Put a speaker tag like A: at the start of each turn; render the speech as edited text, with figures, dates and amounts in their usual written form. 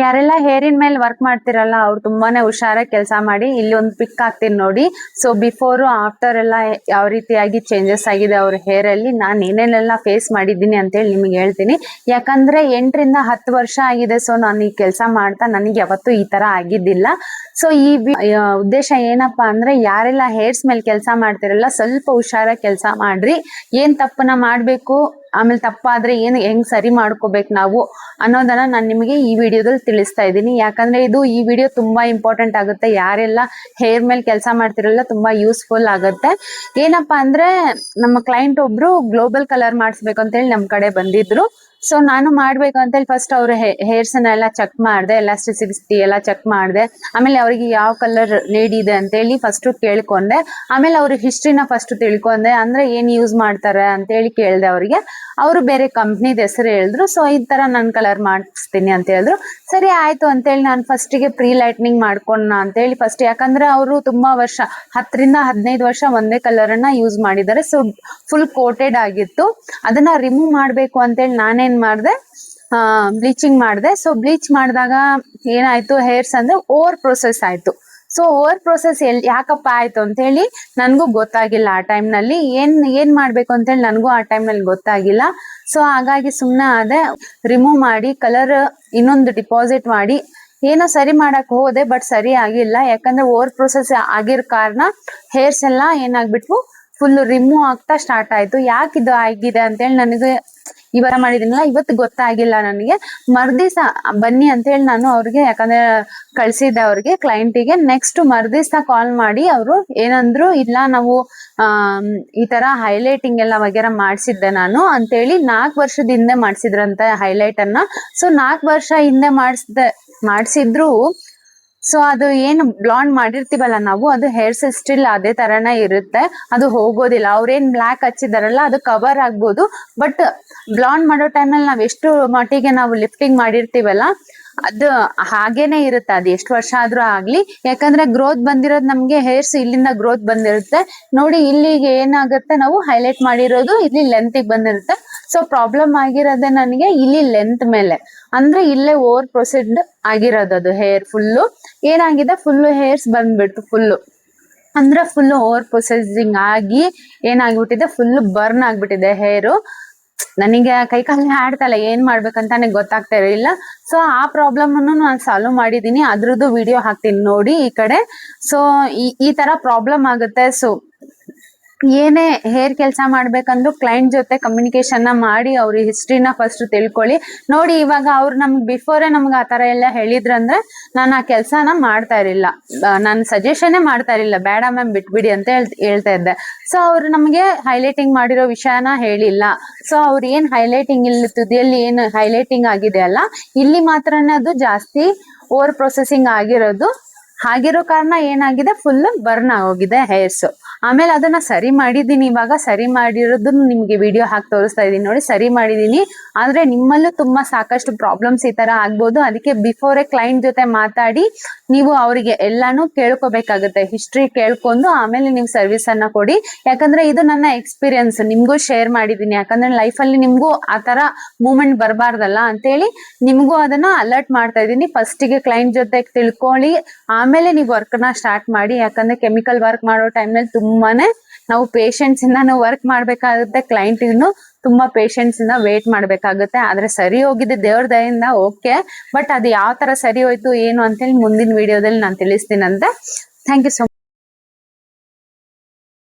A: ಯಾರೆಲ್ಲ ಹೇರಿನ ಮೇಲೆ ವರ್ಕ್ ಮಾಡ್ತಿರಲ್ಲ ಅವ್ರು ತುಂಬಾನೇ ಹುಷಾರಾಗಿ ಕೆಲಸ ಮಾಡಿ. ಇಲ್ಲಿ ಒಂದು ಪಿಕ್ ಹಾಕ್ತೀನಿ ನೋಡಿ. ಸೊ ಬಿಫೋರ್ ಆಫ್ಟರ್ ಎಲ್ಲ ಯಾವ ರೀತಿಯಾಗಿ ಚೇಂಜಸ್ ಆಗಿದೆ ಅವ್ರ ಹೇರ್ ಅಲ್ಲಿ, ನಾನು ಏನೇನೆಲ್ಲ ಫೇಸ್ ಮಾಡಿದ್ದೀನಿ ಅಂತೇಳಿ ನಿಮ್ಗೆ ಹೇಳ್ತೀನಿ. ಯಾಕಂದ್ರೆ 8 ರಿಂದ 10 ವರ್ಷ ಆಗಿದೆ. ಸೊ ನಾನು ಈ ಕೆಲಸ ಮಾಡ್ತಾ ನನಗೆ ಯಾವತ್ತೂ ಈ ತರ ಆಗಿದ್ದಿಲ್ಲ. ಸೊ ಈ ಉದ್ದೇಶ ಏನಪ್ಪಾ ಅಂದ್ರೆ, ಯಾರೆಲ್ಲ ಹೇರ್ಸ್ ಮೇಲೆ ಕೆಲಸ ಮಾಡ್ತಿರಲ್ಲ ಸ್ವಲ್ಪ ಹುಷಾರಾಗಿ ಕೆಲಸ ಮಾಡ್ರಿ. ಏನ್ ತಪ್ಪನ ಮಾಡ್ಬೇಕು, ಆಮೇಲೆ ತಪ್ಪಾದ್ರೆ ಹೆಂಗ್ ಸರಿ ಮಾಡ್ಕೋಬೇಕು ನಾವು ಅನ್ನೋದನ್ನ ನಾನು ನಿಮಗೆ ಈ ವಿಡಿಯೋದಲ್ಲಿ ತಿಳಿಸ್ತಾ ಇದ್ದೀನಿ. ಯಾಕಂದ್ರೆ ಈ ವಿಡಿಯೋ ತುಂಬಾ ಇಂಪಾರ್ಟೆಂಟ್ ಆಗುತ್ತೆ. ಯಾರೆಲ್ಲ ಹೇರ್ ಮೇಲೆ ಕೆಲಸ ಮಾಡ್ತಿರಲ್ಲ ತುಂಬಾ ಯೂಸ್ಫುಲ್ ಆಗುತ್ತೆ. ಏನಪ್ಪಾ ಅಂದ್ರೆ, ನಮ್ಮ ಕ್ಲೈಂಟ್ ಒಬ್ರು ಗ್ಲೋಬಲ್ ಕಲರ್ ಮಾಡಿಸ್ಬೇಕು ಅಂತ ಹೇಳಿ ನಮ್ ಕಡೆ ಬಂದಿದ್ರು. ಸೊ ನಾನು ಮಾಡ್ಬೇಕು ಅಂತ ಹೇಳಿ ಫಸ್ಟ್ ಅವ್ರ ಹೇರ್ಸ್ ಎಲ್ಲ ಚೆಕ್ ಮಾಡಿದೆ, ಎಲಾಸ್ಟಿಸಿಟಿ ಎಲ್ಲ ಚೆಕ್ ಮಾಡಿದೆ. ಆಮೇಲೆ ಅವ್ರಿಗೆ ಯಾವ ಕಲರ್ ನೀಡ್ ಇದೆ ಅಂತ ಹೇಳಿ ಫಸ್ಟ್ ಕೇಳ್ಕೊಂಡೆ. ಆಮೇಲೆ ಅವ್ರ ಹಿಸ್ಟ್ರಿನ ಫಸ್ಟ್ ತಿಳ್ಕೊಂಡೆ, ಅಂದ್ರೆ ಏನ್ ಯೂಸ್ ಮಾಡ್ತಾರೆ ಅಂತ ಹೇಳಿ ಕೇಳ್ದೆ ಅವ್ರಿಗೆ. ಅವರು ಬೇರೆ ಕಂಪ್ನಿದ ಹೆಸರು ಹೇಳಿದ್ರು. ಸೊ ಈ ತರ ನಾನು ಕಲರ್ ಮಾಡಿಸ್ತೀನಿ ಅಂತ ಹೇಳಿದ್ರು. ಸರಿ ಆಯ್ತು ಅಂತೇಳಿ ನಾನು ಫಸ್ಟಿಗೆ ಪ್ರೀ ಲೈಟ್ನಿಂಗ್ ಮಾಡ್ಕೊಂಡ ಅಂತೇಳಿ ಫಸ್ಟ್, ಯಾಕಂದ್ರೆ ಅವರು ತುಂಬಾ ವರ್ಷ 10 ರಿಂದ 15 ವರ್ಷ ಒಂದೇ ಕಲರ್ ಅನ್ನ ಯೂಸ್ ಮಾಡಿದ್ದಾರೆ. ಸೊ ಫುಲ್ ಕೋಟೆಡ್ ಆಗಿತ್ತು. ಅದನ್ನ ರಿಮೂವ್ ಮಾಡ್ಬೇಕು ಅಂತೇಳಿ ನಾನೇನ್ ಮಾಡಿದೆ, ಬ್ಲೀಚಿಂಗ್ ಮಾಡಿದೆ. ಸೊ ಬ್ಲೀಚ್ ಮಾಡಿದಾಗ ಏನಾಯ್ತು, ಹೇರ್ಸ್ ಅಂದ್ರೆ ಓವರ್ ಪ್ರೊಸೆಸ್ ಆಯ್ತು. ಸೊ ಓವರ್ ಪ್ರೊಸೆಸ್ ಯಾಕಪ್ಪ ಆಯ್ತು ಅಂತ ಹೇಳಿ ನನ್ಗೂ ಗೊತ್ತಾಗಿಲ್ಲ. ಆ ಟೈಮ್ ನಲ್ಲಿ ಏನ್ ಮಾಡ್ಬೇಕು ಅಂತ ಹೇಳಿ ನನ್ಗೂ ಆ ಟೈಮ್ ನಲ್ಲಿ ಗೊತ್ತಾಗಿಲ್ಲ. ಸೊ ಹಾಗಾಗಿ ಸುಮ್ನೆ ಅದೇ ರಿಮೂವ್ ಮಾಡಿ ಕಲರ್ ಇನ್ನೊಂದು ಡಿಪಾಸಿಟ್ ಮಾಡಿ ಏನೋ ಸರಿ ಮಾಡಕ್ ಹೋದೆ, ಬಟ್ ಸರಿ ಆಗಿಲ್ಲ. ಯಾಕಂದ್ರೆ ಓವರ್ ಪ್ರೊಸೆಸ್ ಆಗಿರೋ ಕಾರಣ ಹೇರ್ಸ್ ಎಲ್ಲ ಏನಾಗ್ಬಿಟ್ವು, ಫುಲ್ ರಿಮೂವ್ ಆಗ್ತಾ ಸ್ಟಾರ್ಟ್ ಆಯ್ತು. ಯಾಕಿದು ಆಗಿದೆ ಅಂತೇಳಿ ನನಗೆ ಇವಾಗ ಮಾಡಿದಿನಲ್ಲ, ಇವತ್ತು ಗೊತ್ತಾಗಿಲ್ಲ ನನಗೆ. ಮರ್ದಿವ್ಸ ಬನ್ನಿ ಅಂತ ಹೇಳಿ ನಾನು ಅವ್ರಿಗೆ, ಯಾಕಂದ್ರೆ ಕಳ್ಸಿದ್ದೆ ಅವ್ರಿಗೆ ಕ್ಲೈಂಟಿಗೆ. ನೆಕ್ಸ್ಟ್ ಮರ್ದಿವ್ಸ ಕಾಲ್ ಮಾಡಿ ಅವರು ಏನಂದ್ರು, ಇಲ್ಲ ನಾವು ಈ ತರ ಹೈಲೈಟಿಂಗ್ ಎಲ್ಲ ವಗೇರ ಮಾಡ್ಸಿದ್ದೆ ನಾನು ಅಂತೇಳಿ. 4 ವರ್ಷದ ಹಿಂದೆ ಮಾಡ್ಸಿದ್ರಂತೆ ಹೈಲೈಟ್ ಅನ್ನ. ಸೊ 4 ವರ್ಷ ಹಿಂದೆ ಮಾಡ್ಸಿದ್ರು. ಸೊ ಅದು ಏನು ಬ್ಲಾಂಡ್ ಮಾಡಿರ್ತೀವಲ್ಲ ನಾವು, ಅದು ಹೇರ್ಸ್ ಸ್ಟಿಲ್ ಅದೇ ತರನೇ ಇರುತ್ತೆ, ಅದು ಹೋಗೋದಿಲ್ಲ. ಅವ್ರೇನ್ ಬ್ಲಾಕ್ ಹಚ್ಚಿದಾರಲ್ಲ ಅದು ಕವರ್ ಆಗ್ಬೋದು, ಬಟ್ ಬ್ಲಾಂಡ್ ಮಾಡೋ ಟೈಮಲ್ಲಿ ನಾವ್ ಎಷ್ಟು ಮಟ್ಟಿಗೆ ನಾವು ಲಿಫ್ಟಿಂಗ್ ಮಾಡಿರ್ತೀವಲ್ಲ ಅದು ಹಾಗೇನೆ ಇರುತ್ತೆ. ಅದು ಎಷ್ಟು ವರ್ಷ ಆದ್ರೂ ಆಗ್ಲಿ. ಯಾಕಂದ್ರೆ ಗ್ರೋತ್ ಬಂದಿರೋದು ನಮ್ಗೆ ಹೇರ್ಸ್ ಇಲ್ಲಿಂದ ಗ್ರೋತ್ ಬಂದಿರುತ್ತೆ ನೋಡಿ. ಇಲ್ಲಿಗೆ ಏನಾಗುತ್ತೆ, ನಾವು ಹೈಲೈಟ್ ಮಾಡಿರೋದು ಇಲ್ಲಿ ಲೆಂತ್ ಬಂದಿರುತ್ತೆ. ಸೊ ಪ್ರಾಬ್ಲಮ್ ಆಗಿರೋದೇ ನನಗೆ ಇಲ್ಲಿ ಲೆಂತ್ ಮೇಲೆ, ಅಂದ್ರೆ ಇಲ್ಲೇ ಓವರ್ ಪ್ರೊಸೆಸ್ಡ್ ಆಗಿರೋದು. ಅದು ಹೇರ್ ಫುಲ್ಲು ಏನಾಗಿದೆ, ಫುಲ್ಲು ಹೇರ್ಸ್ ಬಂದ್ಬಿಡ್ತು. ಅಂದ್ರೆ ಫುಲ್ ಓವರ್ ಪ್ರೊಸೆಸಿಂಗ್ ಆಗಿ ಏನಾಗ್ಬಿಟ್ಟಿದೆ, ಫುಲ್ ಬರ್ನ್ ಆಗ್ಬಿಟ್ಟಿದೆ ಹೇರು. ನನಗೆ ಕೈಕಾಲ ಆಡ್ತಲ್ಲ, ಏನ್ ಮಾಡ್ಬೇಕಂತಾನೆ ಗೊತ್ತಾಗ್ತಾ ಇರಲಿಲ್ಲ. ಸೊ ಆ ಪ್ರಾಬ್ಲಮ್ ಅನ್ನು ನಾನು ಸಾಲ್ವ್ ಮಾಡಿದೀನಿ, ಅದ್ರದ್ದು ವಿಡಿಯೋ ಹಾಕ್ತೀನಿ ನೋಡಿ ಈ ಕಡೆ. ಸೊ ಈ ತರ ಪ್ರಾಬ್ಲಮ್ ಆಗುತ್ತೆ. ಸೊ ಏನೇ ಹೇರ್ ಕೆಲಸ ಮಾಡ್ಬೇಕಂದ್ರು ಕ್ಲೈಂಟ್ ಜೊತೆ ಕಮ್ಯುನಿಕೇಶನ್ ಮಾಡಿ ಅವ್ರ ಹಿಸ್ಟ್ರಿನ ಫಸ್ಟ್ ತಿಳ್ಕೊಳ್ಳಿ ನೋಡಿ. ಇವಾಗ ಅವ್ರು ನಮ್ಗೆ ಬಿಫೋರೇ ನಮ್ಗೆ ಆತರ ಎಲ್ಲ ಹೇಳಿದ್ರಂದ್ರೆ ನಾನು ಆ ಕೆಲ್ಸನ ಮಾಡ್ತಾ ಇರಲಿಲ್ಲ, ನಾನು ಸಜೆಷನ್ ಮಾಡ್ತಾ ಇರಲಿಲ್ಲ, ಬೇಡ ಮ್ಯಾಮ್ ಬಿಟ್ಬಿಡಿ ಅಂತ ಹೇಳ್ತಾ ಇದ್ದೆ. ಸೊ ಅವ್ರು ನಮ್ಗೆ ಹೈಲೈಟಿಂಗ್ ಮಾಡಿರೋ ವಿಷಯನ ಹೇಳಿಲ್ಲ. ಸೊ ಅವ್ರು ಏನ್ ಹೈಲೈಟಿಂಗ್ ಇಲ್ಲಿ ತುದಿಯಲ್ಲಿ ಏನು ಹೈಲೈಟಿಂಗ್ ಆಗಿದೆ ಅಲ್ಲ, ಇಲ್ಲಿ ಮಾತ್ರನೇ ಅದು ಜಾಸ್ತಿ ಓವರ್ ಪ್ರೊಸೆಸಿಂಗ್ ಆಗಿರೋ ಕಾರಣ ಏನಾಗಿದೆ, ಫುಲ್ ಬರ್ನ್ ಆಗೋಗಿದೆ ಹೇರ್ಸ್. ಆಮೇಲೆ ಅದನ್ನ ಸರಿ ಮಾಡಿದೀನಿ. ಇವಾಗ ಸರಿ ಮಾಡಿರೋದನ್ನ ನಿಮ್ಗೆ ವಿಡಿಯೋ ಹಾಕಿ ತೋರಿಸ್ತಾ ಇದೀನಿ ನೋಡಿ. ಸರಿ ಮಾಡಿದೀನಿ, ಆದ್ರೆ ನಿಮ್ಮಲ್ಲೂ ತುಂಬಾ ಸಾಕಷ್ಟು ಪ್ರಾಬ್ಲಮ್ಸ್ ಈ ತರ ಆಗ್ಬೋದು. ಅದಕ್ಕೆ ಬಿಫೋರೇ ಕ್ಲೈಂಟ್ ಜೊತೆ ಮಾತಾಡಿ ನೀವು ಅವರಿಗೆ ಎಲ್ಲಾನು ಕೇಳ್ಕೋಬೇಕಾಗುತ್ತೆ. ಹಿಸ್ಟ್ರಿ ಕೇಳ್ಕೊಂಡು ಆಮೇಲೆ ನೀವು ಸರ್ವಿಸ್ ಅನ್ನ ಕೊಡಿ. ಯಾಕಂದ್ರೆ ಇದು ನನ್ನ ಎಕ್ಸ್ಪೀರಿಯನ್ಸ್, ನಿಮ್ಗೂ ಶೇರ್ ಮಾಡಿದೀನಿ. ಯಾಕಂದ್ರೆ ಲೈಫ್ ಅಲ್ಲಿ ನಿಮ್ಗೂ ಆತರ ಮೂಮೆಂಟ್ ಬರಬಾರ್ದಲ್ಲ ಅಂತೇಳಿ ನಿಮ್ಗೂ ಅದನ್ನ ಅಲರ್ಟ್ ಮಾಡ್ತಾ ಇದೀನಿ. ಫಸ್ಟಿಗೆ ಕ್ಲೈಂಟ್ ಜೊತೆ ತಿಳ್ಕೊಳ್ಳಿ, ಆಮೇಲೆ ನೀವು ವರ್ಕ್ ನ ಸ್ಟಾರ್ಟ್ ಮಾಡಿ. ಯಾಕಂದ್ರೆ ಕೆಮಿಕಲ್ ವರ್ಕ್ ಮಾಡೋ ಟೈಮ್ ನಲ್ಲಿ ತುಂಬಾನೇ ನಾವು ಪೇಷನ್ಸ್ ಇಂದ ನಾವು ವರ್ಕ್ ಮಾಡ್ಬೇಕಾಗುತ್ತೆ. ಕ್ಲೈಂಟ್ ಇನ್ನು ತುಂಬಾ ಪೇಷನ್ಸ್ ಇಂದ ವೇಟ್ ಮಾಡ್ಬೇಕಾಗುತ್ತೆ. ಆದ್ರೆ ಸರಿ ಹೋಗಿದೆ ದೇವ್ರ ದಯಿಂದ, ಓಕೆ. ಬಟ್ ಅದು ಯಾವ ತರ ಸರಿ ಹೋಯ್ತು ಏನು ಅಂತೇಳಿ ಮುಂದಿನ ವಿಡಿಯೋದಲ್ಲಿ ನಾನು ತಿಳಿಸ್ತೀನಂತೆ. Thank you so much.